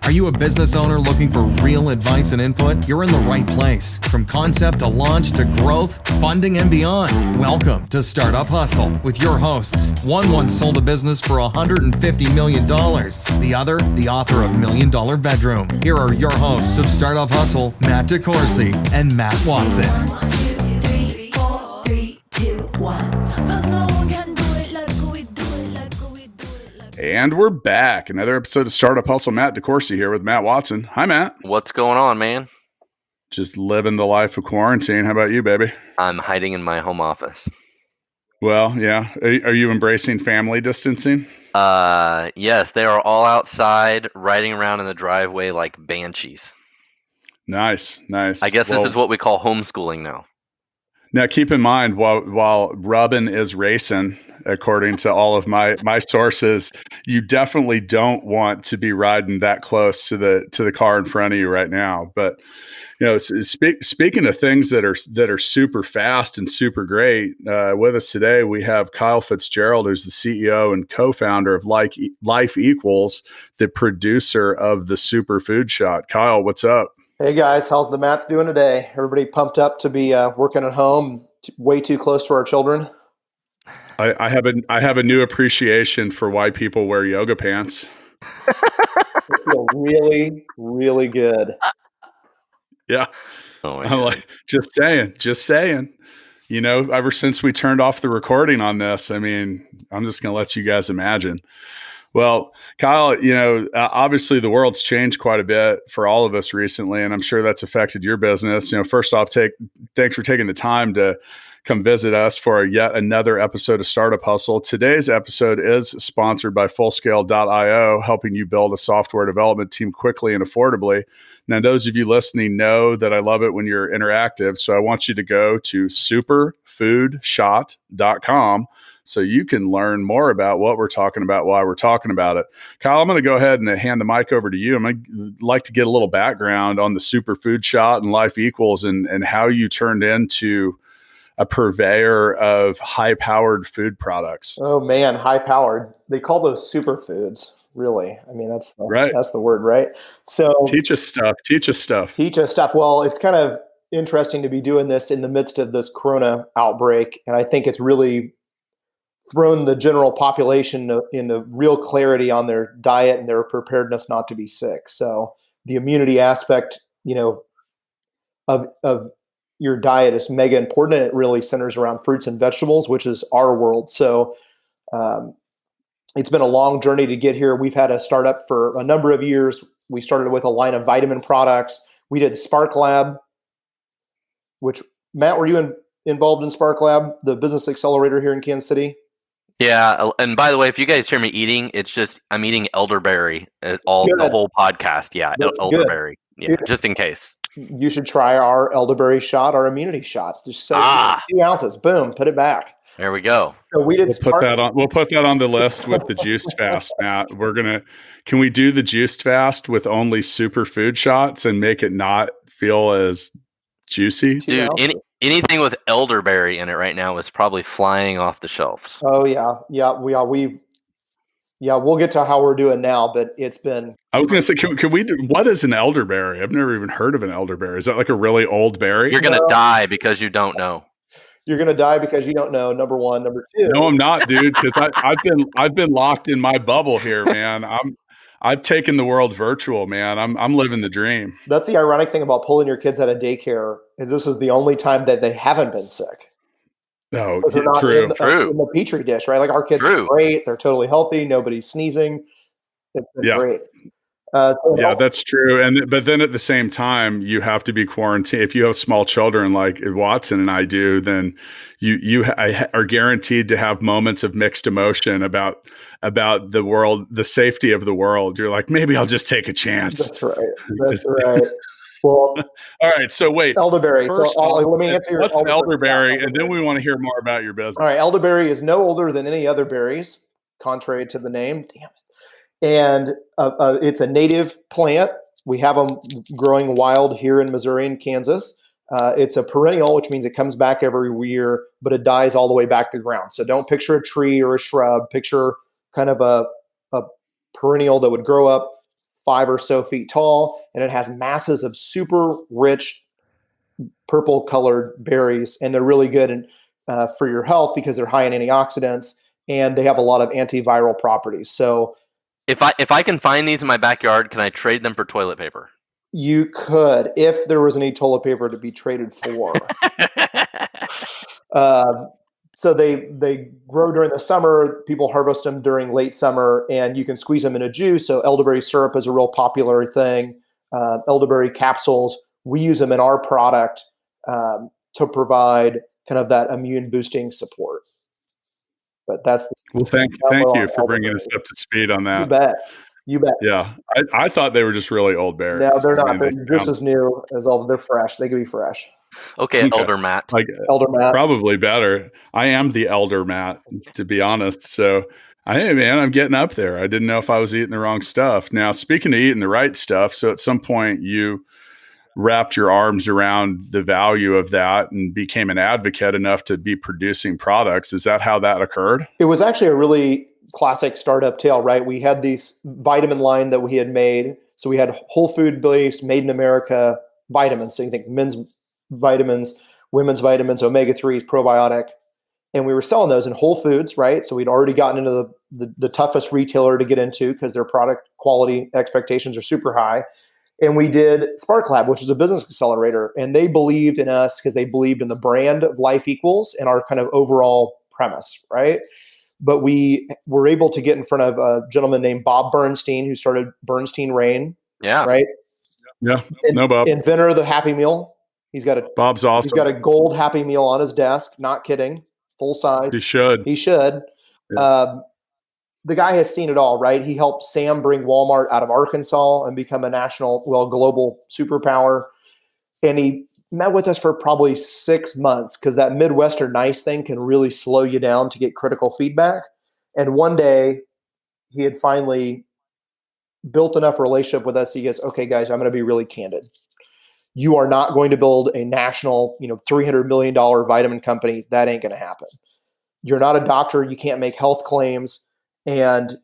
Are you a business owner looking for real advice and input? You're in the right place. From concept to launch to growth, funding, and beyond. Welcome to Startup Hustle with your hosts. One once sold a business for $150 million. The other, the author of $1 Million Bedroom. Here are your hosts of Startup Hustle, Matt DeCoursey and Matt Watson. 1, 2, 3, 4, 3, 2, 1. 'Cause no one can do it like we do it, like we do it, like. And we're back. Another episode of Startup Hustle. Matt DeCoursey here with Matt Watson. Hi, Matt. What's going on, man? Just living the life of quarantine. How about you, baby? I'm hiding in my home office. Well, yeah. Are you embracing family distancing? Yes, they are all outside riding around in the driveway like banshees. Nice. I guess this is what we call homeschooling now. Now, keep in mind, while rubbing is racing, according to all of my sources, you definitely don't want to be riding that close to the car in front of you right now. But you know, speaking of things that are super fast and super great, with us today we have Kyle Fitzgerald, who's the CEO and co-founder of Life Equals, the producer of the Superfood Shot. Kyle, what's up? Hey guys, how's the Matt's doing today? Everybody pumped up to be working at home, way too close to our children? I have a new appreciation for why people wear yoga pants. I feel really, really good. Yeah. Oh, I'm like, just saying. You know, ever since we turned off the recording on this, I mean, I'm just going to let you guys imagine. Well, Kyle, you know, obviously the world's changed quite a bit for all of us recently, and I'm sure that's affected your business. You know, first off, thanks for taking the time to come visit us for yet another episode of Startup Hustle. Today's episode is sponsored by Fullscale.io, helping you build a software development team quickly and affordably. Now, those of you listening know that I love it when you're interactive, so I want you to go to superfoodshot.com so you can learn more about what we're talking about, why we're talking about it. Kyle, I'm going to go ahead and hand the mic over to you. I'm going to like to get a little background on the Superfood Shot and Life Equals and how you turned into a purveyor of high-powered food products. Oh man, high-powered. They call those superfoods, really. I mean, that's the word, right? So Teach us stuff. Teach us stuff. Well, it's kind of interesting to be doing this in the midst of this corona outbreak, and I think it's really thrown the general population into real clarity on their diet and their preparedness not to be sick. So the immunity aspect, you know, of your diet is mega important, and it really centers around fruits and vegetables, which is our world. So it's been a long journey to get here. We've had a startup for a number of years. We started with a line of vitamin products. We did Spark Lab, which, Matt, were you involved in Spark Lab, the business accelerator here in Kansas City? Yeah, and by the way, if you guys hear me eating, it's just I'm eating elderberry the whole podcast. Yeah, That's elderberry. Good. Yeah, just in case. You should try our elderberry shot, our immunity shot. Just 2 ounces. Boom, put it back. There we go. So we did. We'll put that on the list with the juiced fast, Matt. Can we do the juiced fast with only superfood shots and make it not feel as juicy? Dude, anything with elderberry in it right now is probably flying off the shelves. Oh yeah. We'll get to how we're doing now, but it's been. I was going to say, can we do, what is an elderberry? I've never even heard of an elderberry. Is that like a really old berry? You're going to die because you don't know. You're going to die because you don't know. Number one. Number two. No, I'm not, dude. Because I've been locked in my bubble here, man. I've taken the world virtual, man. I'm living the dream. That's the ironic thing about pulling your kids out of daycare is this is the only time that they haven't been sick. Oh, They're not true. in the petri dish, right? Like our kids are great. They're totally healthy. Nobody's sneezing. It's been great. That's true. But then at the same time, you have to be quarantined. If you have small children like Watson and I do, then you are guaranteed to have moments of mixed emotion about the world, the safety of the world. You're like, maybe I'll just take a chance. That's right. Well, all right. So wait, elderberry. First, Let me answer your. What's an elderberry? And then we want to hear more about your business. All right, elderberry is no older than any other berries, contrary to the name. Damn it! And it's a native plant. We have them growing wild here in Missouri and Kansas. It's a perennial, which means it comes back every year, but it dies all the way back to the ground. So don't picture a tree or a shrub. Picture kind of a perennial that would grow up 5 or so feet tall, and it has masses of super rich purple colored berries, and they're really good for your health because they're high in antioxidants and they have a lot of antiviral properties. So If I can find these in my backyard, can I trade them for toilet paper? you could, if there was any toilet paper to be traded for. So they grow during the summer. People harvest them during late summer, and you can squeeze them in a juice. So elderberry syrup is a real popular thing. Elderberry capsules, we use them in our product to provide kind of that immune boosting support. But that's thank you for bringing us up to speed on that. You bet. Yeah, I thought they were just really old berries. No, they're not. They're just as new as all. They're fresh. They can be fresh. Okay, Elder Matt. Elder Matt. Probably better. I am the Elder Matt, to be honest. So, hey, man, I'm getting up there. I didn't know if I was eating the wrong stuff. Now, speaking of eating the right stuff, so at some point you wrapped your arms around the value of that and became an advocate enough to be producing products. Is that how that occurred? It was actually a really classic startup tale, right? We had these vitamin line that we had made. So we had whole food based, made in America vitamins. So you think men's vitamins, women's vitamins, omega-3s, probiotic. And we were selling those in Whole Foods, right? So we'd already gotten into the toughest retailer to get into because their product quality expectations are super high. And we did Spark Lab, which is a business accelerator. And they believed in us because they believed in the brand of Life Equals and our kind of overall premise, right? But we were able to get in front of a gentleman named Bob Bernstein, who started Bernstein Rain. Yeah. Right? Yeah. No, Bob. Inventor of the Happy Meal. Bob's awesome. He's got a gold Happy Meal on his desk. Not kidding. Full size. He should. Yeah. The guy has seen it all, right? He helped Sam bring Walmart out of Arkansas and become a global superpower. And he met with us for probably 6 months because that Midwestern nice thing can really slow you down to get critical feedback. And one day he had finally built enough relationship with us. He goes, okay, guys, I'm going to be really candid. You are not going to build a national, $300 million vitamin company. That ain't going to happen. You're not a doctor. You can't make health claims. And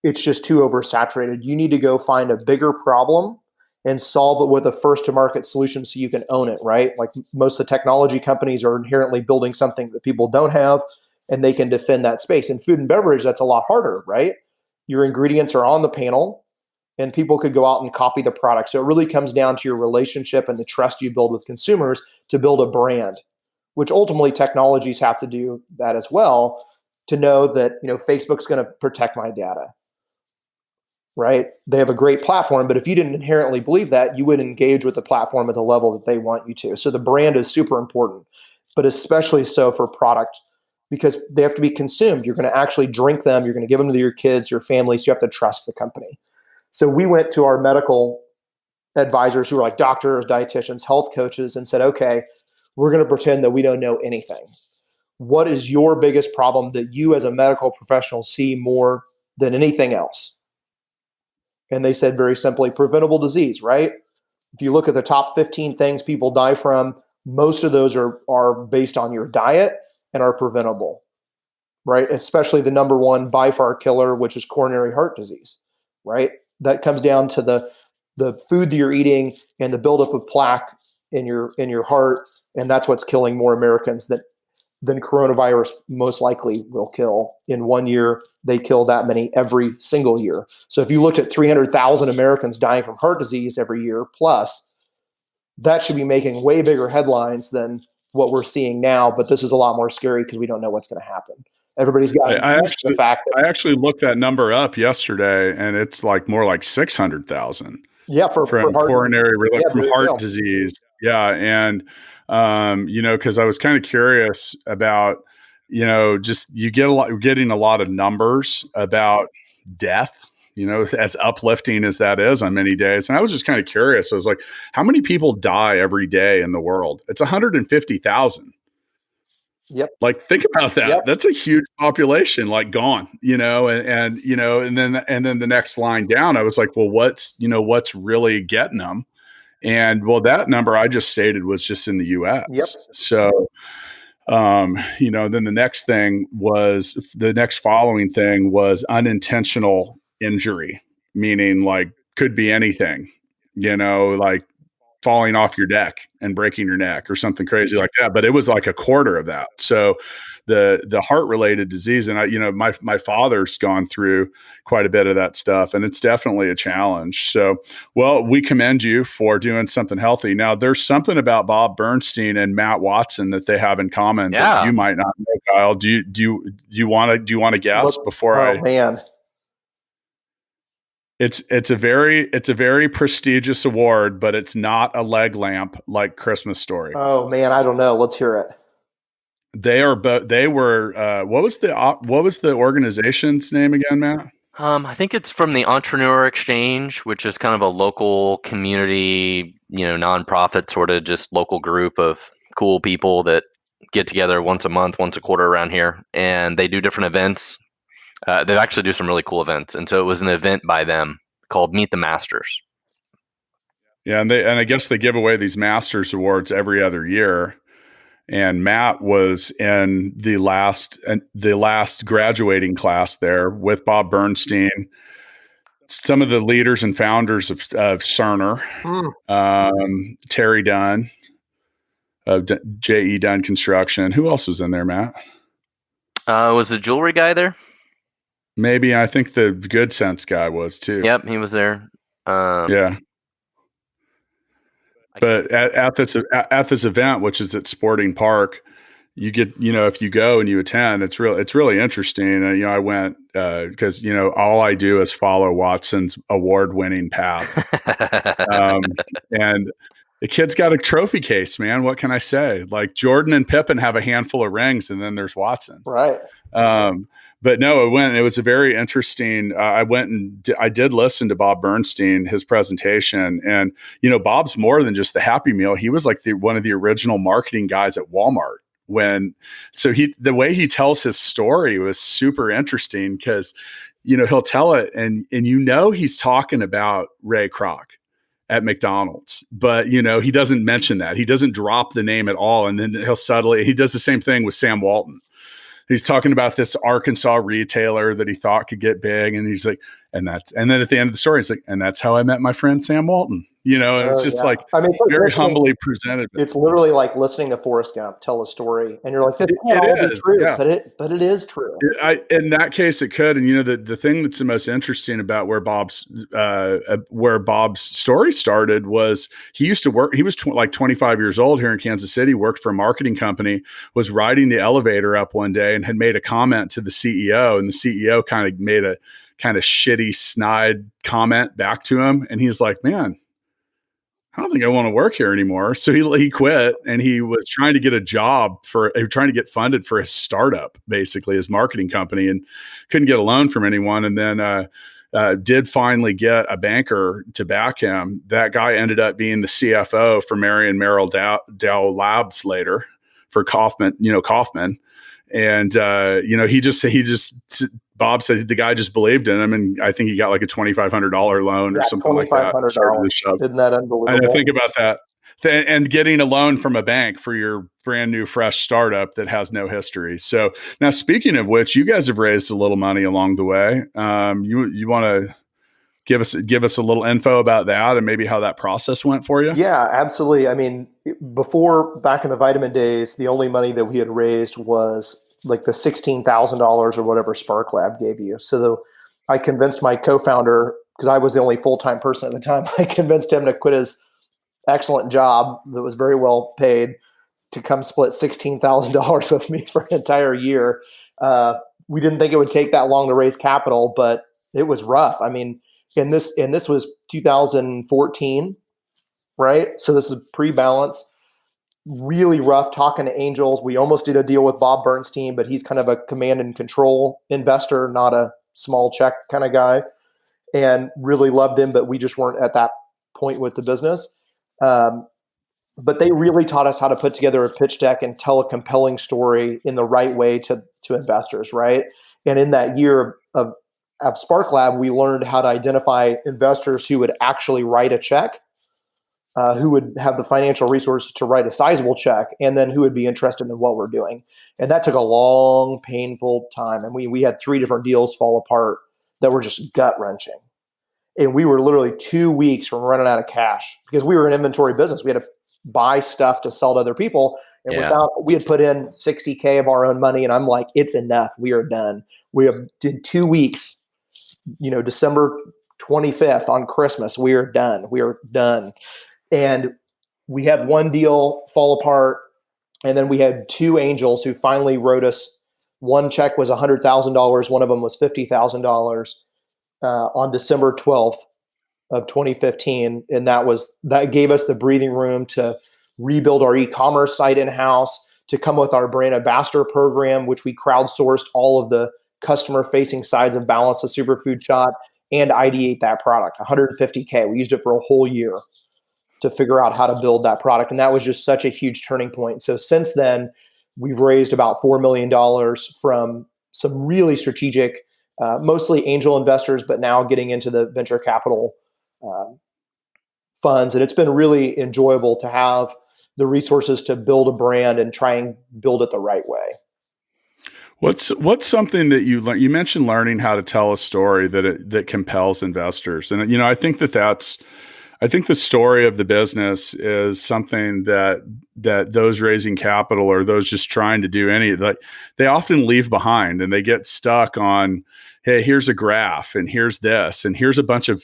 it's just too oversaturated. You need to go find a bigger problem and solve it with a first to market solution so you can own it, right? Like most of the technology companies are inherently building something that people don't have and they can defend that space. In food and beverage, that's a lot harder, right? Your ingredients are on the panel and people could go out and copy the product. So it really comes down to your relationship and the trust you build with consumers to build a brand, which ultimately technologies have to do that as well to know that, Facebook's going to protect my data. Right? They have a great platform, but if you didn't inherently believe that, you wouldn't engage with the platform at the level that they want you to. So the brand is super important, but especially so for product because they have to be consumed. You're going to actually drink them. You're going to give them to your kids, your family. So you have to trust the company. So we went to our medical advisors who were like doctors, dietitians, health coaches and said, okay, we're going to pretend that we don't know anything. What is your biggest problem that you as a medical professional see more than anything else? And they said very simply, preventable disease, right? If you look at the top 15 things people die from, most of those are based on your diet and are preventable, right? Especially the number one by far killer, which is coronary heart disease, right? That comes down to the food that you're eating and the buildup of plaque in your heart. And that's what's killing more Americans than coronavirus most likely will kill. In 1 year, they kill that many every single year. So if you looked at 300,000 Americans dying from heart disease every year plus, that should be making way bigger headlines than what we're seeing now. But this is a lot more scary because we don't know what's going to happen. Everybody's got the fact that I actually looked that number up yesterday, and it's more like 600,000. Yeah, from coronary heart disease. Yeah, and because I was kind of curious about, just you're getting a lot of numbers about death, as uplifting as that is on many days. And I was just kind of curious. I was like, how many people die every day in the world? It's 150,000. Yep. Think about that. Yep. That's a huge population, gone, and then the next line down, I was like, well, what's really getting them? And that number I just stated was just in the US. Yep. So, then the next following thing was unintentional injury, meaning could be anything, like falling off your deck and breaking your neck or something crazy like that. But it was like a quarter of that. So the heart related disease, and my father's gone through quite a bit of that stuff, and it's definitely a challenge. So, well, we commend you for doing something healthy. Now, there's something about Bob Bernstein and Matt Watson that they have in common that you might not know, Kyle. Do you want to guess man. It's a very prestigious award, but it's not a leg lamp like Christmas Story. Oh man, I don't know. Let's hear it. They were what was the organization's name again, Matt? I think it's from the Entrepreneur Exchange, which is kind of a local community, nonprofit sort of just local group of cool people that get together once a month, once a quarter around here, and they do different events. They actually do some really cool events, and so it was an event by them called Meet the Masters. Yeah, and I guess they give away these Masters awards every other year. And Matt was in the last graduating class there with Bob Bernstein, some of the leaders and founders of Cerner, Terry Dunn of J.E. Dunn Construction. Who else was in there, Matt? Was the jewelry guy there? Maybe. I think the Good Sense guy was too. Yep, he was there. Yeah. But at this event, which is at Sporting Park, you get, if you go and you attend, it's really interesting. I went because all I do is follow Watson's award-winning path, and the kid's got a trophy case, man. What can I say? Like Jordan and Pippen have a handful of rings, and then there's Watson, right? But no, it was a very interesting. I went and I did listen to Bob Bernstein, his presentation, and Bob's more than just the Happy Meal. He was like one of the original marketing guys at Walmart. The way he tells his story was super interesting because he'll tell it and he's talking about Ray Kroc at McDonald's, but he doesn't mention that. He doesn't drop the name at all, and then he does the same thing with Sam Walton. He's talking about this Arkansas retailer that he thought could get big. And he's like, and then at the end of the story, he's like, and that's how I met my friend Sam Walton. It's just it's very humbly presented. It's literally like listening to Forrest Gump tell a story, and you're like, "This can't all be true," yeah. but it is true. In that case, it could. And the thing that's the most interesting about where Bob's story started was he used to work. He was 25 years old here in Kansas City. Worked for a marketing company. Was riding the elevator up one day and had made a comment to the CEO, and the CEO kind of made a kind of shitty, snide comment back to him, and he's like, "Man, I don't think I want to work here anymore." So he quit, and he was trying to get a job trying to get funded for his startup, basically his marketing company, and couldn't get a loan from anyone. And then did finally get a banker to back him. That guy ended up being the CFO for Marion Merrill Dow Labs later for Kaufman. And Bob said the guy just believed in him, and I think he got like a $2,500 loan or something like that. Isn't that unbelievable? I think about that. And getting a loan from a bank for your brand new, fresh startup that has no history. So now, speaking of which, you guys have raised a little money along the way. You want to give us a little info about that and maybe how that process went for you? Yeah, absolutely. I mean, back in the vitamin days, the only money that we had raised was like the $16,000 or whatever Spark Lab gave you. So I convinced my co-founder, because I was the only full-time person at the time, I convinced him to quit his excellent job that was very well paid to come split $16,000 with me for an entire year. We didn't think it would take that long to raise capital, but it was rough. I mean, and this was 2014, right? So this is pre-balance. Really rough talking to angels. We almost did a deal with Bob Bernstein, but he's kind of a command and control investor, not a small check kind of guy, and really loved him, but we just weren't at that point with the business. But they really taught us how to put together a pitch deck and tell a compelling story in the right way to investors, right? And in that year of Spark Lab, we learned how to identify investors who would actually write a check, who would have the financial resources to write a sizable check, and then who would be interested in what we're doing. And that took a long, painful time. And we had 3 different deals fall apart that were just gut-wrenching. And we were literally 2 weeks from running out of cash because we were an inventory business. We had to buy stuff to sell to other people. And we had put in $60K of our own money. And I'm like, it's enough. We are done. Did 2 weeks, December 25th on Christmas. We are done. We are done. And we had one deal fall apart. And then we had two angels who finally wrote us. One check was $100,000. One of them was $50,000 on December 12th of 2015. And that gave us the breathing room to rebuild our e-commerce site in-house, to come with our brand ambassador program, which we crowdsourced all of the customer-facing sides of Balance the Superfood Shot and ideate that product. $150K. We used it for a whole year to figure out how to build that product. And that was just such a huge turning point. So since then, we've raised about $4 million from some really strategic, mostly angel investors, but now getting into the venture capital funds. And it's been really enjoyable to have the resources to build a brand and try and build it the right way. What's something that you learned? You mentioned learning how to tell a story that compels investors, and I think I think the story of the business is something that those raising capital or those just trying to do they often leave behind, and they get stuck on, hey, here's a graph and here's this and here's a bunch of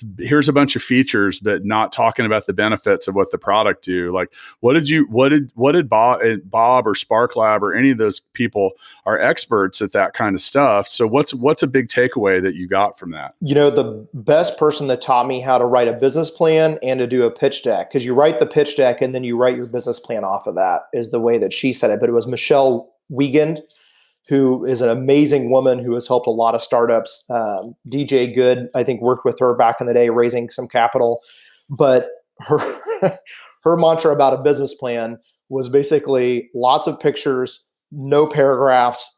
features, but not talking about the benefits of what the product do. Like, what did Bob or SparkLab or any of those people are experts at that kind of stuff. So what's a big takeaway that you got from that? The best person that taught me how to write a business plan and to do a pitch deck, because you write the pitch deck and then you write your business plan off of that, is the way that she said it. But it was Michelle Wiegand, who is an amazing woman who has helped a lot of startups. DJ Good, I think, worked with her back in the day, raising some capital. But her mantra about a business plan was basically lots of pictures, no paragraphs,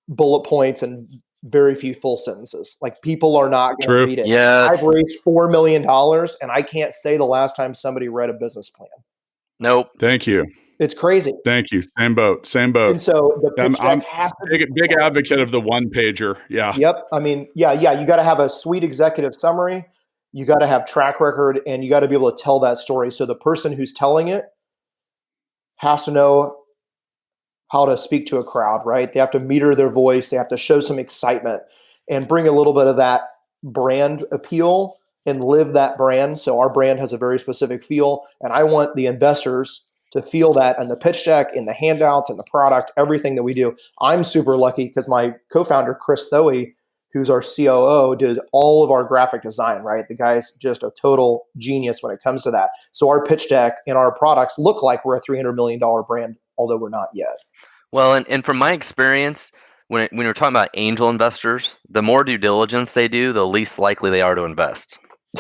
bullet points, and very few full sentences. Like, people are not going to read it. Yes. I've raised $4 million, and I can't say the last time somebody read a business plan. Nope. Thank you. It's crazy. Thank you. Same boat. And so the pitch deck has to be big advocate of the one pager. Yeah. Yep. I mean, yeah. You got to have a sweet executive summary. You got to have track record, and you got to be able to tell that story. So the person who's telling it has to know how to speak to a crowd, right? They have to meter their voice. They have to show some excitement and bring a little bit of that brand appeal and live that brand. So our brand has a very specific feel, and I want the investors to feel that in the pitch deck, in the handouts, in the product, everything that we do. I'm super lucky because my co-founder, Chris Thoey, who's our COO, did all of our graphic design, right? The guy's just a total genius when it comes to that. So our pitch deck and our products look like we're a $300 million brand, although we're not yet. Well, and from my experience, when we're talking about angel investors, the more due diligence they do, the least likely they are to invest.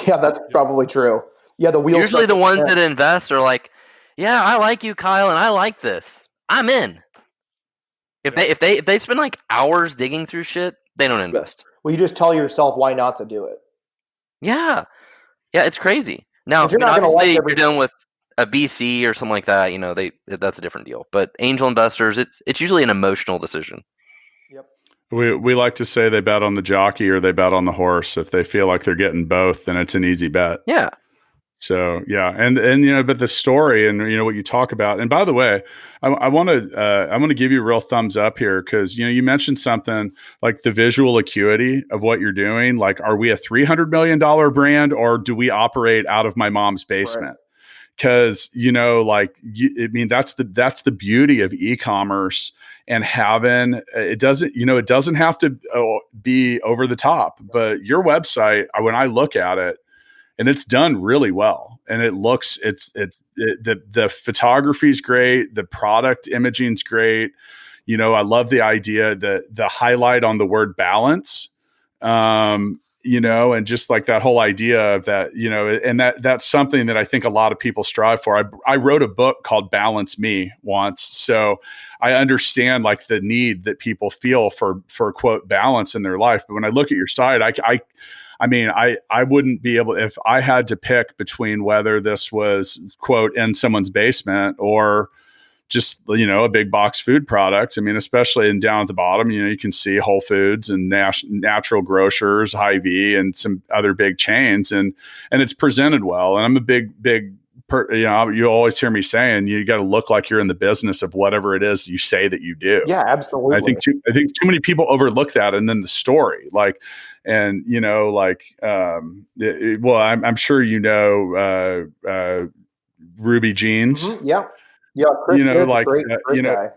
Yeah, that's probably true. Yeah, usually the ones that invest are like, yeah, I like you, Kyle, and I like this. I'm in. If they spend like hours digging through shit, they don't invest. Well, you just tell yourself why not to do it. Yeah, it's crazy. Now, obviously, you're dealing with a VC or something like that. That's a different deal. But angel investors, it's usually an emotional decision. Yep. We like to say they bet on the jockey or they bet on the horse. If they feel like they're getting both, then it's an easy bet. Yeah. So yeah, and but the story and what you talk about. And by the way, I want to give you a real thumbs up here because you mentioned something like the visual acuity of what you're doing. Like, are we a $300 million brand or do we operate out of my mom's basement? Because that's the beauty of e-commerce and having it doesn't have to be over the top. But your website, when I look at it. And it's done really well, and it looks the photography's great, the product imaging's great. I love the idea that the highlight on the word balance, and just like that whole idea of that, and that's something that I think a lot of people strive for. I wrote a book called Balance Me once, so I understand like the need that people feel for quote balance in their life. But when I look at your site, I wouldn't be able, if I had to pick between whether this was quote in someone's basement or just, a big box food product. I mean, especially down at the bottom, you can see Whole Foods and Natural Grocers, Hy-Vee, and some other big chains, and it's presented well. And I'm a big you always hear me saying you got to look like you're in the business of whatever it is you say that you do. Yeah, absolutely. I think too many people overlook that, and then the story, I'm sure Ruby Jeans. Mm-hmm. Yeah. Chris, great guy.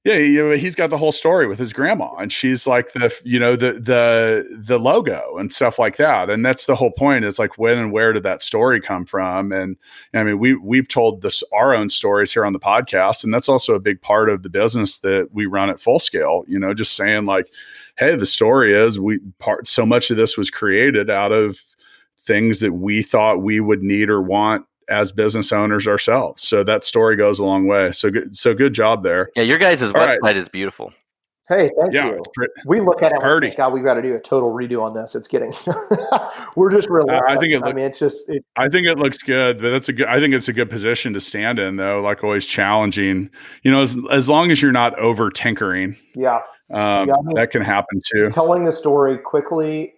Yeah, he's got the whole story with his grandma, and she's like the logo and stuff like that. And that's the whole point, is like, when and where did that story come from? And I mean, we've told our own stories here on the podcast, and that's also a big part of the business that we run at Full Scale. Just saying, like, hey, the story is so much of this was created out of things that we thought we would need or want as business owners ourselves. So that story goes a long way. So good job there. Yeah, your guys' website is beautiful. Hey, thank you. We look at it and think, God, we've got to do a total redo on this. It's getting we're just really I think it looks good, but I think it's a good position to stand in, though, like always challenging, as long as you're not over tinkering. That can happen too. Telling the story quickly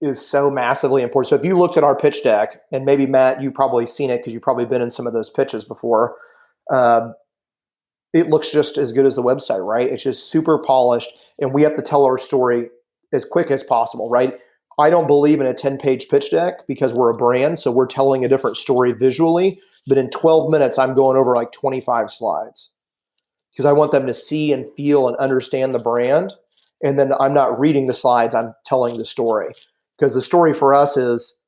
is so massively important. So if you looked at our pitch deck, and maybe Matt, you've probably seen it because you've probably been in some of those pitches before. It looks just as good as the website, right? It's just super polished, and we have to tell our story as quick as possible, right? I don't believe in a 10-page pitch deck because we're a brand, so we're telling a different story visually. But in 12 minutes, I'm going over like 25 slides because I want them to see and feel and understand the brand. And then I'm not reading the slides, I'm telling the story. Because the story for us is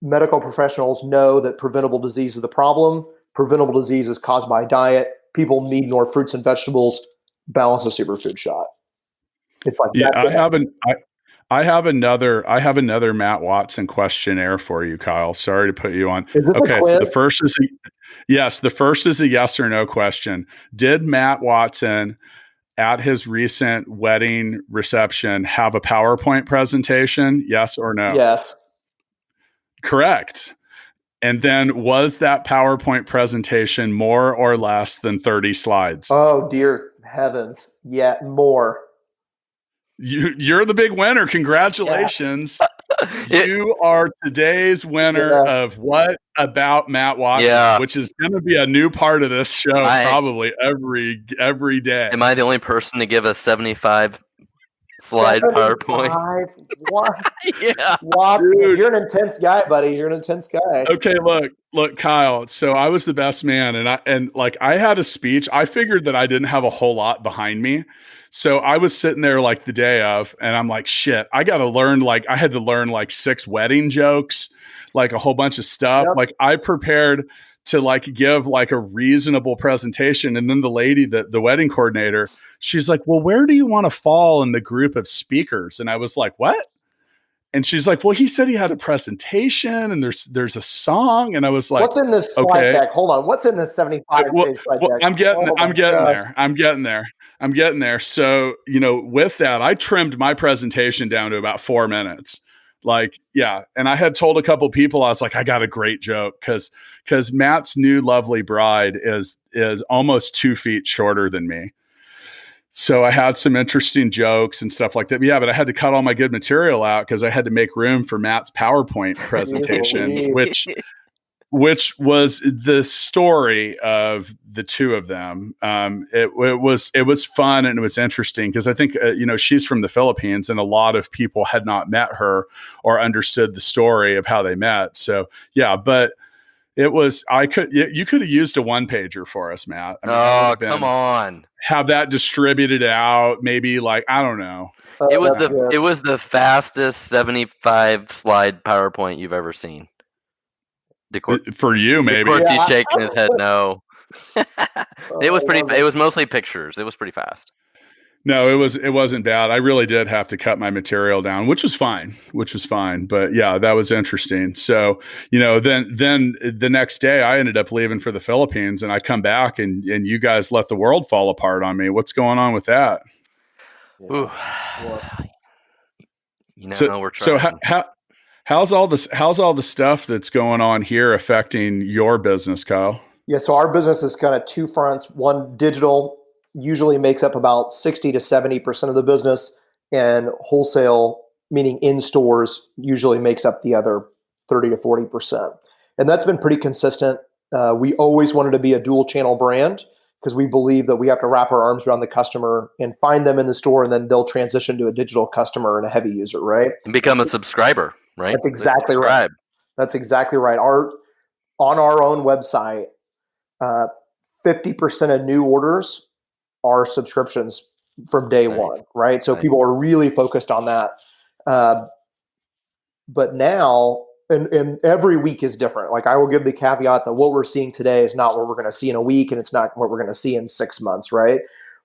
medical professionals know that preventable disease is the problem. Preventable disease is caused by diet. People need more fruits and vegetables. Balance a superfood shot. It's like, yeah, I have another Matt Watson questionnaire for you, Kyle. Sorry to put you on. Okay, so the first is a yes or no question. Did Matt Watson at his recent wedding reception have a PowerPoint presentation? Yes or no? Yes. Correct. And then was that PowerPoint presentation more or less than 30 slides? Oh, dear heavens. Yeah, more. You're the big winner. Congratulations. You are today's winner of What About Matt Watson, which is going to be a new part of this show probably every day. Am I the only person to give a 75 slide PowerPoint? What? Yeah. Dude. You're an intense guy, buddy. You're an intense guy. Okay, look, Kyle. So I was the best man, and I had a speech. I figured that I didn't have a whole lot behind me. So I was sitting there like the day of, and I'm like, shit, I had to learn like 6 wedding jokes, like a whole bunch of stuff. Yep. Like I prepared to like give like a reasonable presentation. And then the lady, the wedding coordinator, she's like, well, where do you want to fall in the group of speakers? And I was like, what? And she's like, well, he said he had a presentation and there's a song. And I was like, what's in this slide deck? Hold on. What's in this 75-page slide deck? I'm getting there. So, with that, I trimmed my presentation down to about 4 minutes. Like, yeah. And I had told a couple people, I was like, I got a great joke because Matt's new lovely bride is almost 2 feet shorter than me. So I had some interesting jokes and stuff like that. But yeah, but I had to cut all my good material out because I had to make room for Matt's PowerPoint presentation, which was the story of the two of them. It was fun and it was interesting because I think she's from the Philippines and a lot of people had not met her or understood the story of how they met. So yeah, but it was you could have used a 1-pager for us, Matt. I mean, come on, have that distributed out. Maybe like I don't know. It was the fastest 75 slide PowerPoint you've ever seen. For you, maybe. DeCoursey shaking his head no. It was mostly pictures. It was pretty fast. No, it wasn't bad. I really did have to cut my material down, which was fine. But yeah, that was interesting. So, then the next day I ended up leaving for the Philippines and I come back and you guys let the world fall apart on me. What's going on with that? Ooh. We're trying. So how's all the stuff that's going on here affecting your business, Kyle? Yeah, so our business is kind of two fronts. One, digital usually makes up about 60 to 70% of the business, and wholesale, meaning in stores, usually makes up the other 30 to 40%. And that's been pretty consistent. We always wanted to be a dual channel brand because we believe that we have to wrap our arms around the customer and find them in the store, and then they'll transition to a digital customer and a heavy user, right? And become a subscriber, right? That's They exactly right. subscribe. That's exactly right. On our own website, 50% of new orders are subscriptions from day Nice. one, right? So Nice. people are really focused on that. But now, and every week is different. Like, I will give the caveat that what we're seeing today is not what we're going to see in a week, and it's not what we're going to see in 6 months, right?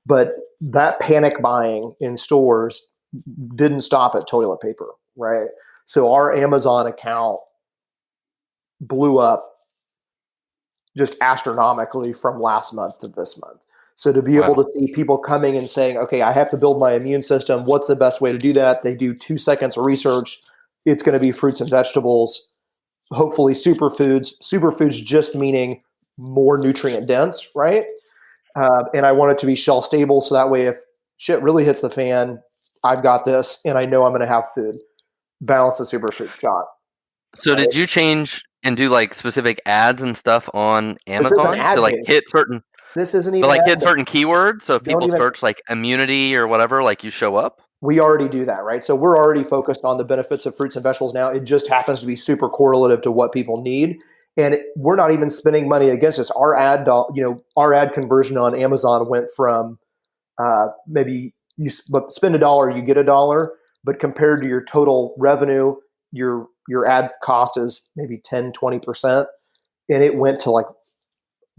But that panic buying in stores didn't stop at toilet paper, right? So our Amazon account blew up just astronomically from last month to this month. So to be able to see people coming and saying, okay, I have to build my immune system. What's the best way to do that? They do 2 seconds of research. It's going to be fruits and vegetables, hopefully superfoods. Superfoods just meaning more nutrient dense, right? And I want it to be shelf stable. So that way, if shit really hits the fan, I've got this and I know I'm going to have food. Balance the superfood shot. So did you change and do like specific ads and stuff on This isn't Amazon ad to like based. hit certain, This isn't but even like ad hit based. certain keywords? So if Don't people even- search like immunity or whatever, like you show up? We already do that, right? So we're already focused on the benefits of fruits and vegetables now. It just happens to be super correlative to what people need. And we're not even spending money against this. Our our ad conversion on Amazon went from maybe you spend $1, you get $1, but compared to your total revenue, your ad cost is maybe 10, 20%. And it went to like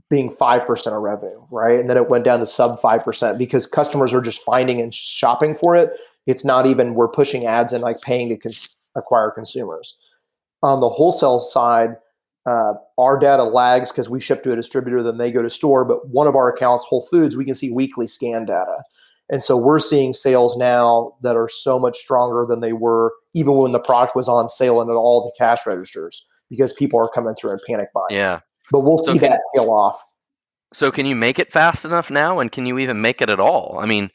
being 5% of revenue, right? And then it went down to sub 5% because customers are just finding and shopping for it. It's not even we're pushing ads and like paying to acquire consumers. On the wholesale side, our data lags because we ship to a distributor, then they go to store. But one of our accounts, Whole Foods, we can see weekly scan data. And so we're seeing sales now that are so much stronger than they were even when the product was on sale and at all the cash registers because people are coming through and panic buying. Yeah. But we'll So see that tail off. So can you make it fast enough now, and can you even make it at all? I mean,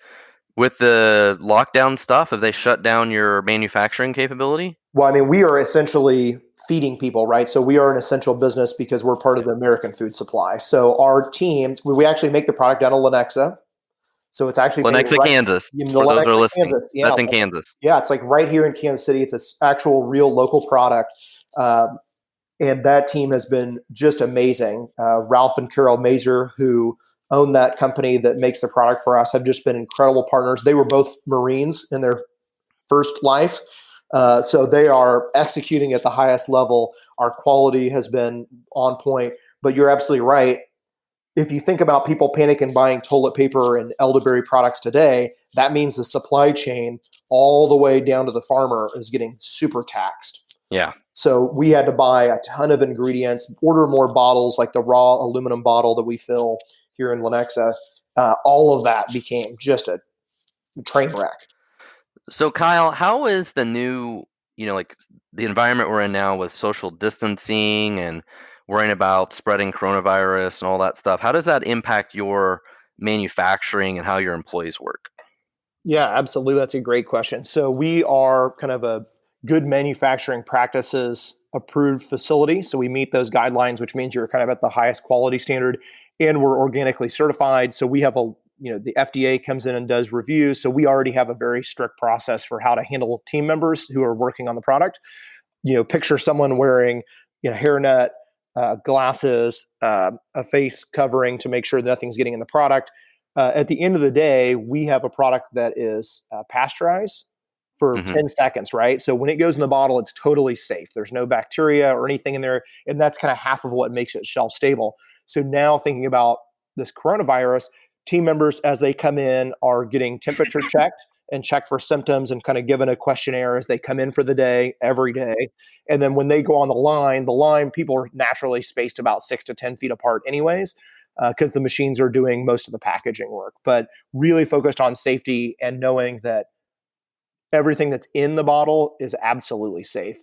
with the lockdown stuff, have they shut down your manufacturing capability? Well, I mean, we are essentially feeding people, right? So we are an essential business because we're part of the American food supply. So our team, we actually make the product down in Lenexa. So it's actually made Lenexa, right Kansas. in For those who are Lenexa, listening, Kansas. Yeah, that's in Kansas. yeah, it's like right here in Kansas City. It's an actual real local product. And that team has been just amazing. Ralph and Carol Mazer, who own that company that makes the product for us, have just been incredible partners. They were both Marines in their first life. So they are executing at the highest level. Our quality has been on point. But you're absolutely right. If you think about people panicking buying toilet paper and elderberry products today, that means the supply chain all the way down to the farmer is getting super taxed. Yeah. So we had to buy a ton of ingredients, order more bottles, like the raw aluminum bottle that we fill here in Lenexa. All of that became just a train wreck. So Kyle, how is the new, like the environment we're in now with social distancing and worrying about spreading coronavirus and all that stuff, how does that impact your manufacturing and how your employees work? Yeah, absolutely. That's a great question. So we are kind of a good manufacturing practices approved facility. So we meet those guidelines, which means you're kind of at the highest quality standard, and we're organically certified. So we have the FDA comes in and does reviews. So we already have a very strict process for how to handle team members who are working on the product. Picture someone wearing, hairnet, glasses, a face covering to make sure nothing's getting in the product. At the end of the day, we have a product that is pasteurized for 10 seconds, right? So when it goes in the bottle, it's totally safe. There's no bacteria or anything in there. And that's kind of half of what makes it shelf stable. So now thinking about this coronavirus, team members, as they come in, are getting temperature checked and checked for symptoms and kind of given a questionnaire as they come in for the day, every day. And then when they go on the line, people are naturally spaced about 6 to 10 feet apart anyways, because the machines are doing most of the packaging work, but really focused on safety and knowing that everything that's in the bottle is absolutely safe.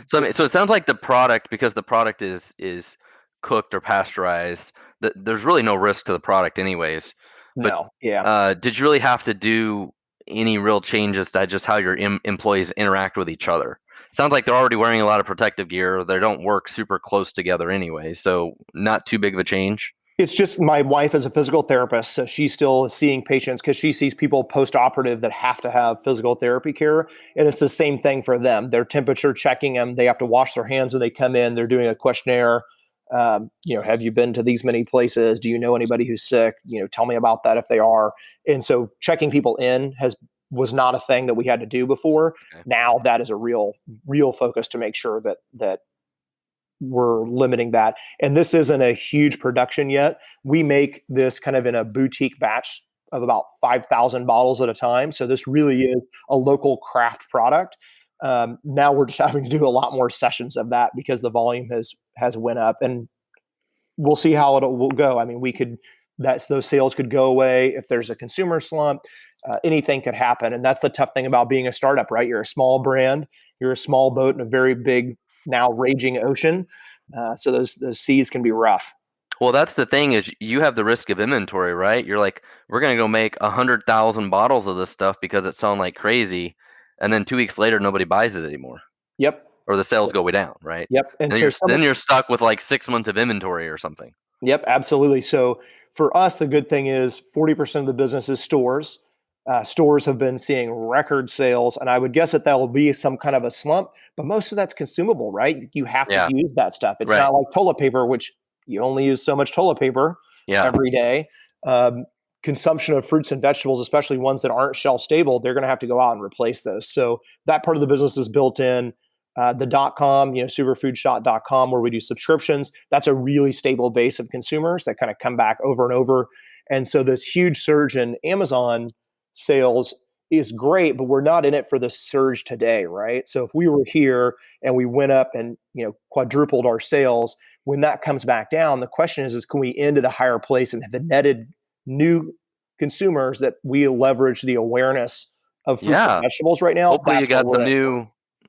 So it sounds like the product, because the product is cooked or pasteurized, there's really no risk to the product anyways. No, yeah. Did you really have to do any real changes to just how your employees interact with each other? Sounds like they're already wearing a lot of protective gear. They don't work super close together anyway, so not too big of a change. It's just my wife is a physical therapist, so she's still seeing patients because she sees people post-operative that have to have physical therapy care, and it's the same thing for them. They're temperature checking them. They have to wash their hands when they come in. They're doing a questionnaire. Have you been to these many places? Do you know anybody who's sick? Tell me about that if they are. And so checking people in was not a thing that we had to do before. Okay. Now that is a real focus to make sure that we're limiting that. And this isn't a huge production yet. We make this kind of in a boutique batch of about 5,000 bottles at a time. So this really is a local craft product. Now we're just having to do a lot more sessions of that because the volume has went up, and we'll see how it will go. I mean, those sales could go away if there's a consumer slump. Anything could happen, and that's the tough thing about being a startup, right? You're a small brand, you're a small boat in a very big, now raging ocean. So those seas can be rough. Well, that's the thing, is you have the risk of inventory, right? You're like, we're going to go make 100,000 bottles of this stuff because it's selling like crazy. And then 2 weeks later, nobody buys it anymore. Yep. Or the sales go way down, right? Yep. And then you're stuck with like 6 months of inventory or something. Yep, absolutely. So for us, the good thing is 40% of the business is stores. Stores have been seeing record sales, and I would guess that will be some kind of a slump, but most of that's consumable, right? You have to use that stuff. It's not like toilet paper, which you only use so much toilet paper every day. Consumption of fruits and vegetables, especially ones that aren't shelf stable, they're going to have to go out and replace those. So that part of the business is built in. The .com, superfoodshop.com, where we do subscriptions, that's a really stable base of consumers that kind of come back over and over. And so this huge surge in Amazon sales is great, but we're not in it for the surge today, right? So if we were here and we went up and quadrupled our sales, when that comes back down, the question is can we end at a higher place and have the netted new consumers that we leverage the awareness of fruits and vegetables right now?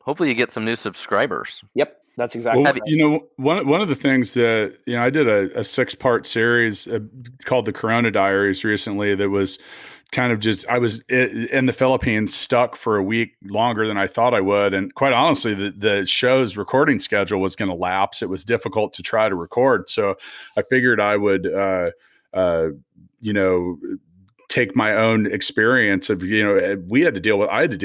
Hopefully you get some new subscribers. Yep, that's exactly right. One of the things that I did a 6-part series called the Corona Diaries recently that was kind of just, I was in the Philippines, stuck for a week longer than I thought I would. And quite honestly, the show's recording schedule was going to lapse. It was difficult to try to record. So I figured I would, take my own experience of, I had to deal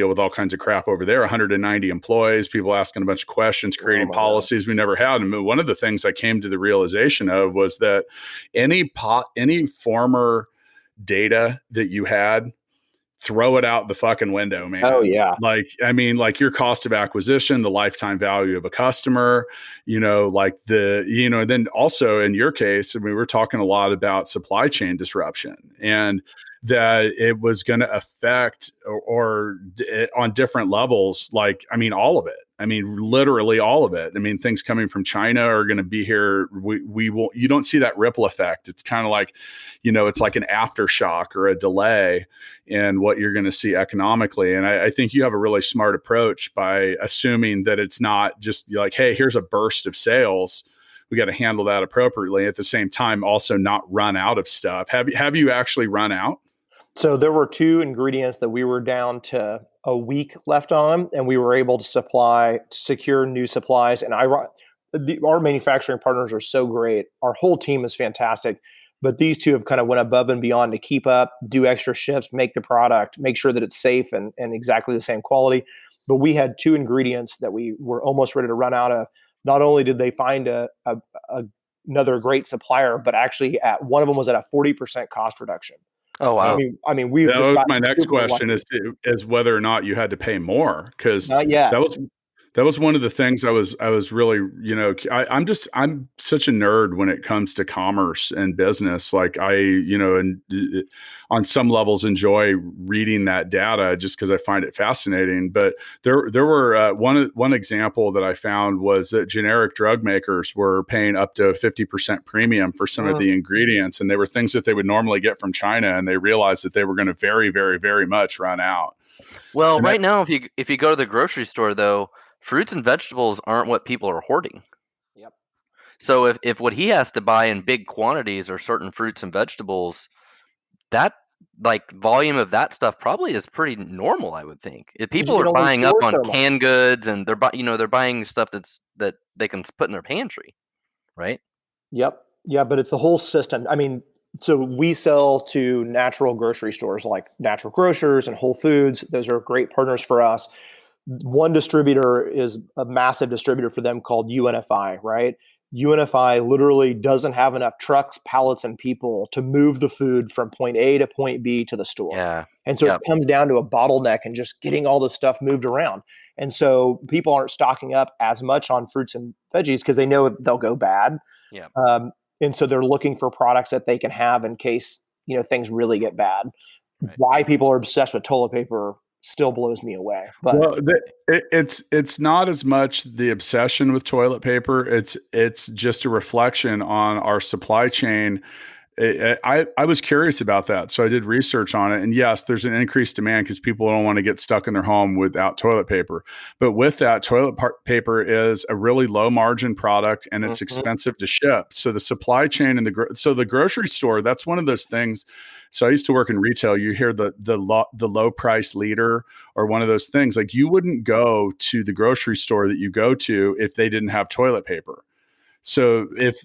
with all kinds of crap over there, 190 employees, people asking a bunch of questions, creating policies we never had. And one of the things I came to the realization of was that any former data that you had, throw it out the fucking window, man. Oh yeah. Like your cost of acquisition, the lifetime value of a customer, then also in your case, we're talking a lot about supply chain disruption and that it was going to affect or on different levels, all of it. Literally all of it. Things coming from China are going to be here. You don't see that ripple effect. It's kind of like, it's like an aftershock or a delay in what you're going to see economically. And I think you have a really smart approach by assuming that it's not just like, hey, here's a burst of sales. We got to handle that appropriately. At the same time, also not run out of stuff. Have you actually run out? So there were 2 ingredients that we were down to a week left on, and we were able to secure new supplies. And our manufacturing partners are so great. Our whole team is fantastic, but these 2 have kind of went above and beyond to keep up, do extra shifts, make the product, make sure that it's safe and exactly the same quality. But we had 2 ingredients that we were almost ready to run out of. Not only did they find another great supplier, but actually one of them was at a 40% cost reduction. Oh wow! That was my next question is whether or not you had to pay more, because that was one of the things I was really, I'm such a nerd when it comes to commerce and business. Like and on some levels enjoy reading that data just because I find it fascinating. But there were one example that I found was that generic drug makers were paying up to 50% premium for some of the ingredients, and they were things that they would normally get from China, and they realized that they were going to very, very, very much run out. Well, right now, if you go to the grocery store, though, fruits and vegetables aren't what people are hoarding. Yep. So if what he has to buy in big quantities are certain fruits and vegetables, that like volume of that stuff probably is pretty normal, I would think. If 'Cause you people can are only buying up store on so much. canned goods and they're buying stuff that they can put in their pantry, right? Yep. Yeah, but it's the whole system. I mean, so we sell to natural grocery stores like Natural Grocers and Whole Foods. Those are great partners for us. One distributor is a massive distributor for them called UNFI, right? UNFI literally doesn't have enough trucks, pallets, and people to move the food from point A to point B to the store. Yeah. And so Yep. it comes down to a bottleneck and just getting all this stuff moved around. And so people aren't stocking up as much on fruits and veggies because they know they'll go bad. Yep. And so they're looking for products that they can have in case, things really get bad. Right. Why people are obsessed with toilet paper still blows me away. But Well, it's not as much the obsession with toilet paper. It's just a reflection on our supply chain. I was curious about that, so I did research on it. And yes, there's an increased demand because people don't want to get stuck in their home without toilet paper. But with that, paper is a really low margin product, and it's expensive to ship. So the supply chain and the grocery store, that's one of those things. So I used to work in retail. You hear the low price leader or one of those things. Like, you wouldn't go to the grocery store that you go to if they didn't have toilet paper. So if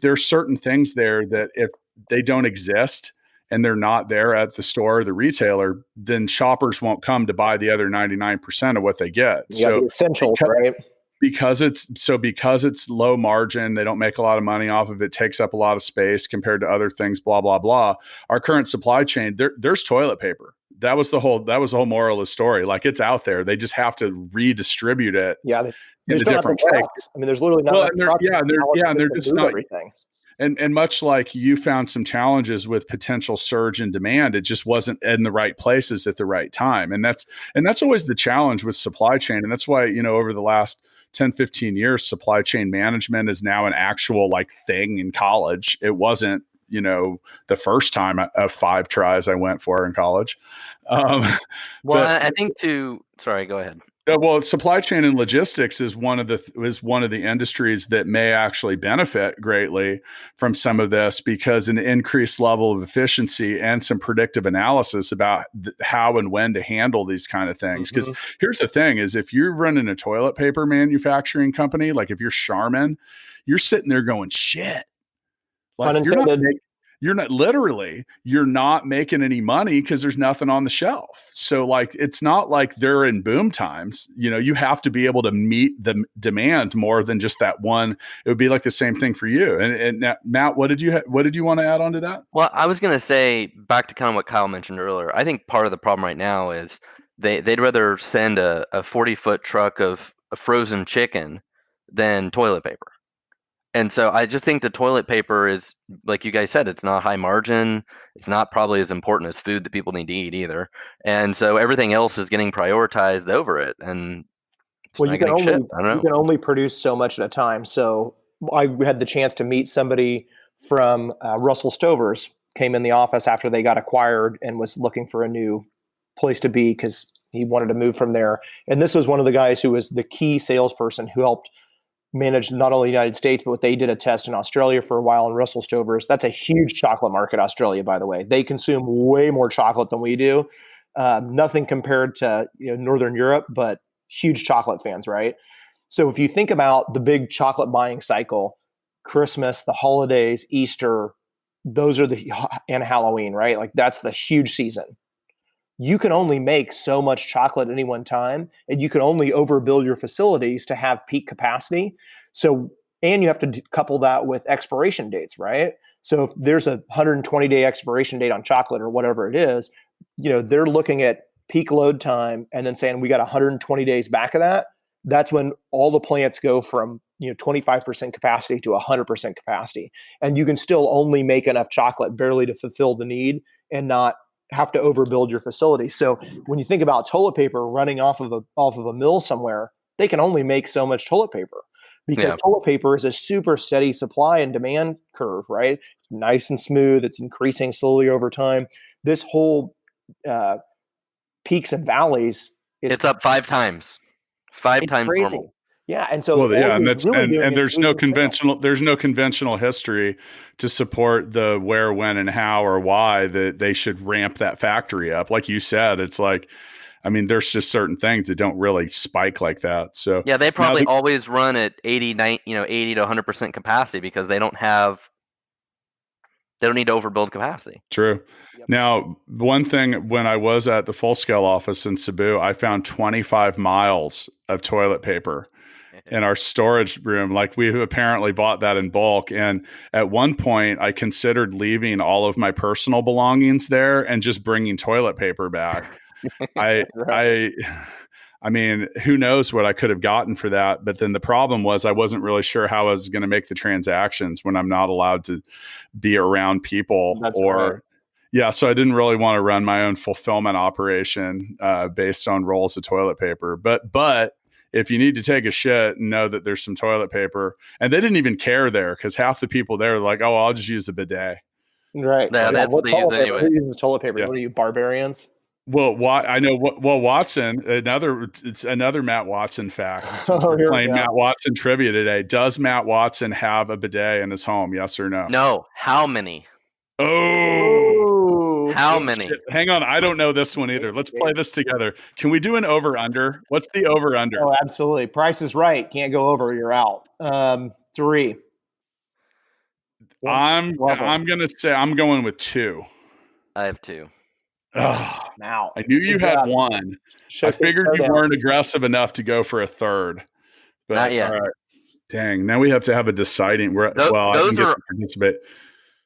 there's certain things there that if they don't exist and they're not there at the store or the retailer, then shoppers won't come to buy the other 99% of what they get. the essentials, right? Because it's low margin, they don't make a lot of money off of it, takes up a lot of space compared to other things, blah, blah, blah. Our current supply chain, there's toilet paper. That was the whole moral of the story. Like, it's out there. They just have to redistribute it. Yeah. In a different way. I mean, there's literally not enough trucks. They're just not everything. And much like you found some challenges with potential surge in demand, it just wasn't in the right places at the right time. And that's always the challenge with supply chain. And that's why, over the last 10, 15 years, supply chain management is now an actual thing in college. It wasn't, the first time of 5 tries I went for in college. I think sorry, go ahead. Well, supply chain and logistics is one of the industries that may actually benefit greatly from some of this, because an increased level of efficiency and some predictive analysis about how and when to handle these kind of things. Because here's the thing: is if you're running a toilet paper manufacturing company, like if you're Charmin, you're sitting there going, "Shit." Like, you're not making any money because there's nothing on the shelf. So it's not like they're in boom times. You have to be able to meet the demand more than just that one. It would be like the same thing for you. And now, Matt, what did you want to add on to that? Well, I was going to say, back to kind of what Kyle mentioned earlier, I think part of the problem right now is they'd rather send a 40-foot truck of frozen chicken than toilet paper. And so I just think the toilet paper is, like you guys said, it's not high margin. It's not probably as important as food that people need to eat either. And so everything else is getting prioritized over it. And you can only produce so much at a time. So I had the chance to meet somebody from Russell Stover's, came in the office after they got acquired and was looking for a new place to be because he wanted to move from there. And this was one of the guys who was the key salesperson who helped manage not only the United States, but they did a test in Australia for a while in Russell Stover's. That's a huge chocolate market, Australia, by the way. They consume way more chocolate than we do. Nothing compared to Northern Europe, but huge chocolate fans, right? So if you think about the big chocolate buying cycle, Christmas, the holidays, Easter, those are and Halloween, right? Like, that's the huge season. You can only make so much chocolate at any one time, and you can only overbuild your facilities to have peak capacity. So, and you have to couple that with expiration dates, right? So if there's a 120-day expiration date on chocolate or whatever it is, they're looking at peak load time and then saying, we got 120 days back of that. That's when all the plants go from 25% capacity to 100% capacity. And you can still only make enough chocolate barely to fulfill the need and not have to overbuild your facility. So when you think about toilet paper running off of a mill somewhere, they can only make so much toilet paper because toilet paper is a super steady supply and demand curve, right? It's nice and smooth. It's increasing slowly over time. This whole peaks and valleys. It's up 5 times. 5 times crazy. normal. Yeah, and so Well, yeah, all and he's that's really doing and is there's no moving sales. conventional history to support the where, when, and how or why that they should ramp that factory up. Like you said, it's like, I mean, there's just certain things that don't really spike like that. So Yeah, they now probably always run at 80, 80 to 100% capacity because they don't need to overbuild capacity. true. Yep. Now, one thing, when I was at the Full Scale office in Cebu, I found 25 miles of toilet paper in our storage room. Like, we apparently bought that in bulk. And at one point, I considered leaving all of my personal belongings there and just bringing toilet paper back. I, Right. I mean, who knows what I could have gotten for that. But then the problem was I wasn't really sure how I was going to make the transactions when I'm not allowed to be around people That's right. or, yeah. So I didn't really want to run my own fulfillment operation based on rolls of toilet paper. But if you need to take a shit, know that there's some toilet paper. And they didn't even care there because half the people there were like, oh, I'll just use the bidet. Right. Yeah, that's what What they use toilet paper? anyway. Who uses toilet paper? Yeah. What are you, barbarians? Well, I know. Well, Watson, it's another Matt Watson fact. Since Oh, we're here we playing go. Matt Watson trivia today, does Matt Watson have a bidet in his home? Yes or no? No, how many? Oh, Ooh. How many? shit. Hang on. I don't know this one either. Let's play this together. Can we do an over under? What's the over under? Oh, absolutely. Price is right. Can't go over. You're out. 3. I'm Love it. gonna say I'm going with 2. I have 2. Ugh, Now, I knew you good had job. 1. I Showcase figured you showdown. weren't aggressive enough to go for a third. But Not yet. all right. Dang. Now we have to have a deciding. Well, I Those didn't get are to participate.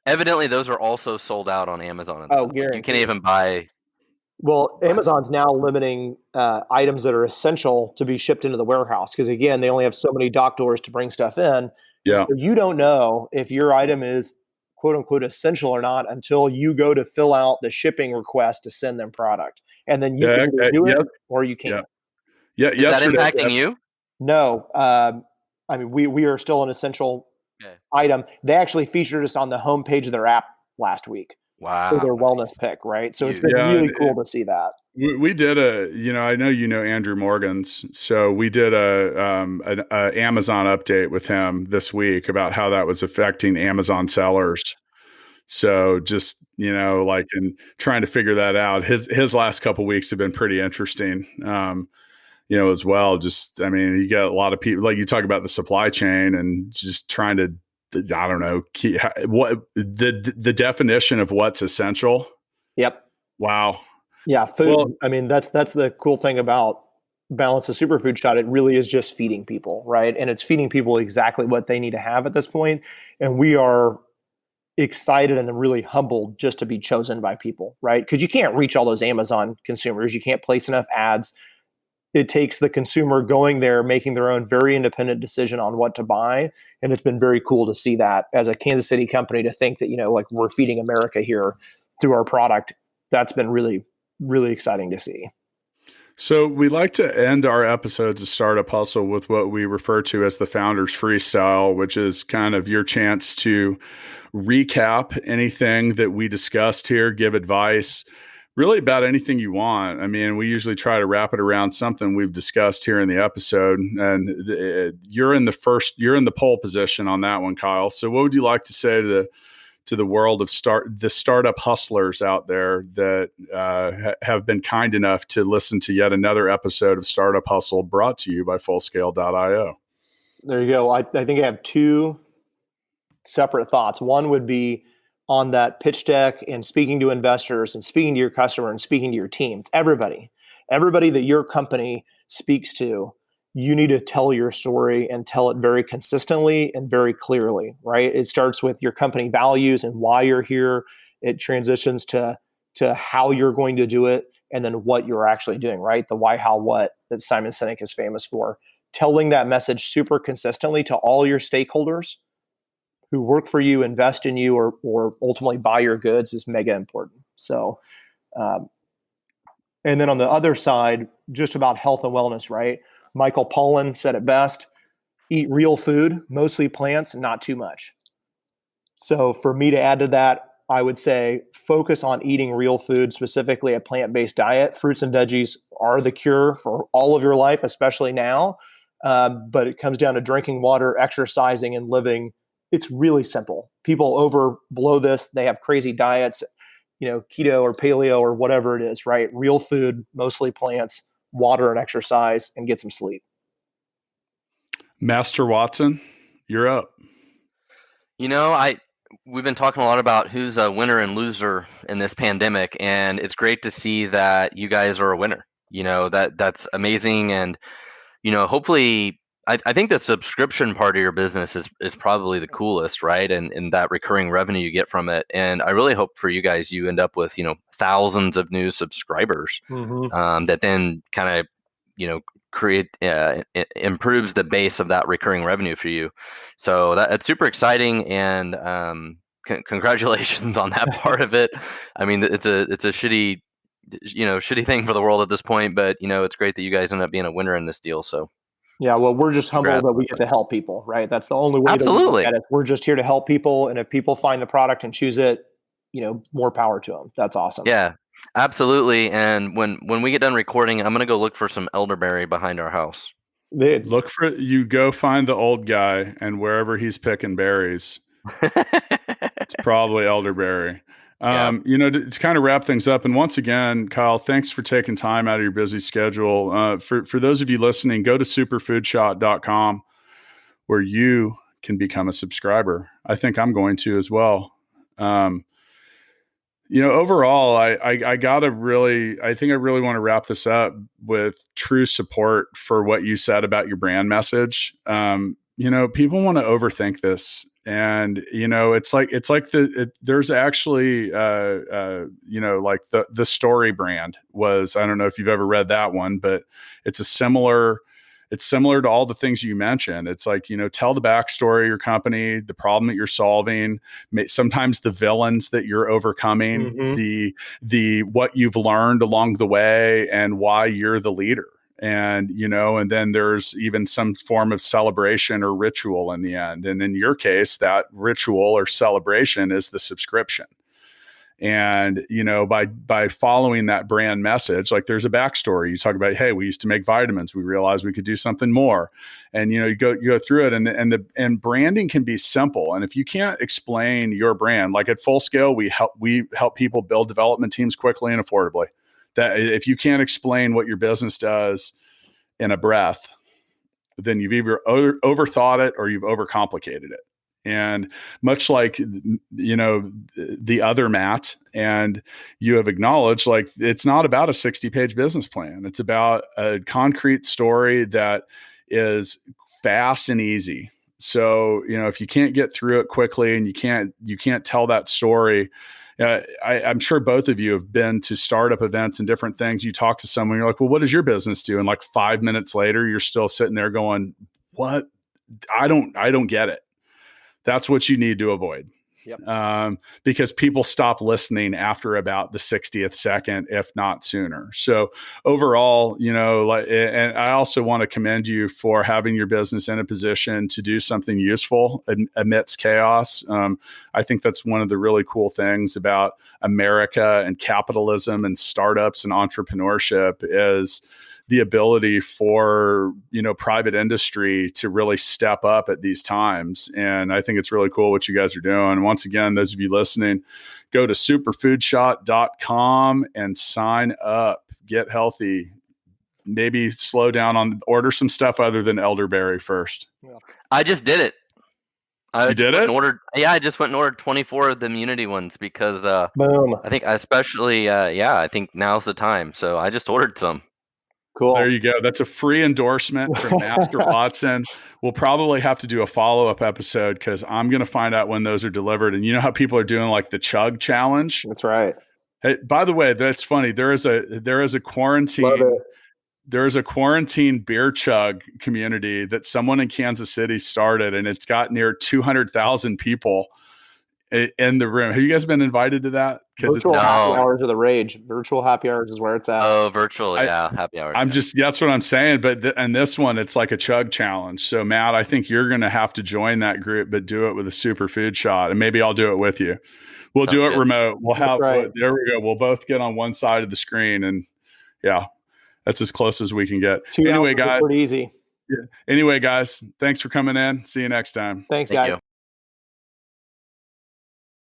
evidently those are also sold out on Amazon. And Oh, stuff. Like, you can't guaranteed. even buy. Well, Amazon's now limiting items that are essential to be shipped into the warehouse because, again, they only have so many dock doors to bring stuff in. Yeah. So you don't know if your item is quote unquote essential or not until you go to fill out the shipping request to send them product. And then you Yeah, can either do it yeah, or you can't. yeah. Is that Yesterday, impacting you? No. I mean, we are still an essential Okay. item. They actually featured us on the homepage of their app last week Wow. for their wellness nice. pick, right? So it's Huge. been Yeah, really and cool to see that. we did I know Andrew Morgans, so we did an Amazon update with him this week about how that was affecting Amazon sellers. So just, like, and trying to figure that out. His last couple of weeks have been pretty interesting. As well. Just, I mean, you got a lot of people, like you talk about the supply chain and just trying to, I don't know, what the definition of what's essential. Yep. Wow. Yeah, food. Well, I mean, that's the cool thing about Balance the Superfood Shot. It really is just feeding people, right? And it's feeding people exactly what they need to have at this point. And we are excited and really humbled just to be chosen by people, right? Because you can't reach all those Amazon consumers. You can't place enough ads. It takes the consumer going there, making their own very independent decision on what to buy. And it's been very cool to see that as a Kansas City company, to think that, like, we're feeding America here through our product. That's been really, really exciting to see. So we like to end our episodes of Startup Hustle with what we refer to as the Founders Freestyle, which is kind of your chance to recap anything that we discussed here, give advice, really about anything you want. I mean, we usually try to wrap it around something we've discussed here in the episode. And you're in the pole position on that one, Kyle. So what would you like to say to the world of the startup hustlers out there that have been kind enough to listen to yet another episode of Startup Hustle, brought to you by Fullscale.io? There you go. I think I have 2 separate thoughts. One would be on that pitch deck and speaking to investors and speaking to your customer and speaking to your team. It's everybody that your company speaks to. You need to tell your story and tell it very consistently and very clearly, right? It starts with your company values and why you're here. It transitions to how you're going to do it, and then what you're actually doing, right? The why, how, what that Simon Sinek is famous for. Telling that message super consistently to all your stakeholders who work for you, invest in you, or ultimately buy your goods is mega important. So, and then on the other side, just about health and wellness, right? Michael Pollan said it best: eat real food, mostly plants, not too much. So for me to add to that, I would say focus on eating real food, specifically a plant-based diet. Fruits and veggies are the cure for all of your life, especially now. but it comes down to drinking water, exercising, and living. It's really simple. People overblow this. They have crazy diets, keto or paleo or whatever it is, right? Real food, mostly plants, water and exercise, and get some sleep. Master Watson, you're up. We've been talking a lot about who's a winner and loser in this pandemic, and it's great to see that you guys are a winner. That's amazing, and hopefully, I think the subscription part of your business is probably the coolest, right? And that recurring revenue you get from it, and I really hope for you guys you end up with thousands of new subscribers that then kind of create improves the base of that recurring revenue for you. So that's super exciting, and congratulations on that part of it. I mean, it's a shitty thing for the world at this point, but it's great that you guys end up being a winner in this deal. So yeah, well, we're just humbled that we get to help people, right? That's the only way to look at it. We're just here to help people, and if people find the product and choose it, more power to them. That's awesome. Yeah. Absolutely, and when we get done recording, I'm gonna go look for some elderberry behind our house. Go find the old guy, and wherever he's picking berries, it's probably elderberry. To kind of wrap things up, and once again, Kyle, thanks for taking time out of your busy schedule. For those of you listening, go to superfoodshot.com where you can become a subscriber. I think I'm going to as well. Overall, I think I really want to wrap this up with true support for what you said about your brand message. People want to overthink this, and there's actually like the Story brand was, I don't know if you've ever read that one, but it's similar to all the things you mentioned. It's like, tell the backstory of your company, the problem that you're solving, sometimes the villains that you're overcoming, the what you've learned along the way and why you're the leader. And, and then there's even some form of celebration or ritual in the end. And in your case, that ritual or celebration is the subscription. And, by following that brand message, like there's a backstory. You talk about, hey, we used to make vitamins. We realized we could do something more. And, you go through it, and branding can be simple. And if you can't explain your brand, like at Full Scale, we help people build development teams quickly and affordably. That if you can't explain what your business does in a breath, then you've either overthought it or you've overcomplicated it. And much like, the other Matt, and you have acknowledged, like, it's not about a 60-page business plan. It's about a concrete story that is fast and easy. So, if you can't get through it quickly and you can't tell that story, I'm sure both of you have been to startup events and different things. You talk to someone, you're like, well, what does your business do? And like 5 minutes later, you're still sitting there going, what? I don't get it. That's what you need to avoid. Yep. Because people stop listening after about the 60th second, if not sooner. So overall, and I also want to commend you for having your business in a position to do something useful amidst chaos. I think that's one of the really cool things about America and capitalism and startups and entrepreneurship is the ability for, private industry to really step up at these times. And I think it's really cool what you guys are doing. And once again, those of you listening, go to superfoodshot.com and sign up, get healthy, maybe slow down order some stuff other than elderberry first. I just did it. You did it? I just went and ordered 24 of the immunity ones because Boom. I think especially, I think now's the time. So I just ordered some. Cool. There you go. That's a free endorsement from Master Watson. We'll probably have to do a follow-up episode because I'm going to find out when those are delivered. And you know how people are doing like the chug challenge? That's right. Hey, by the way, that's funny. There is a quarantine. There is a quarantine beer chug community that someone in Kansas City started, and it's got near 200,000 people in the room. Have you guys been invited to that? Virtual happy hours are the rage. Virtual happy hours is where it's at. Oh, virtual, happy hours. That's what I'm saying. But and this one, it's like a chug challenge. So Matt, I think you're going to have to join that group, but do it with a superfood shot, and maybe I'll do it with you. We'll do it remote. We'll have there we go. We'll both get on one side of the screen, and that's as close as we can get. Anyway, guys, pretty easy. Anyway, guys, thanks for coming in. See you next time. Thanks, Thank guys. you.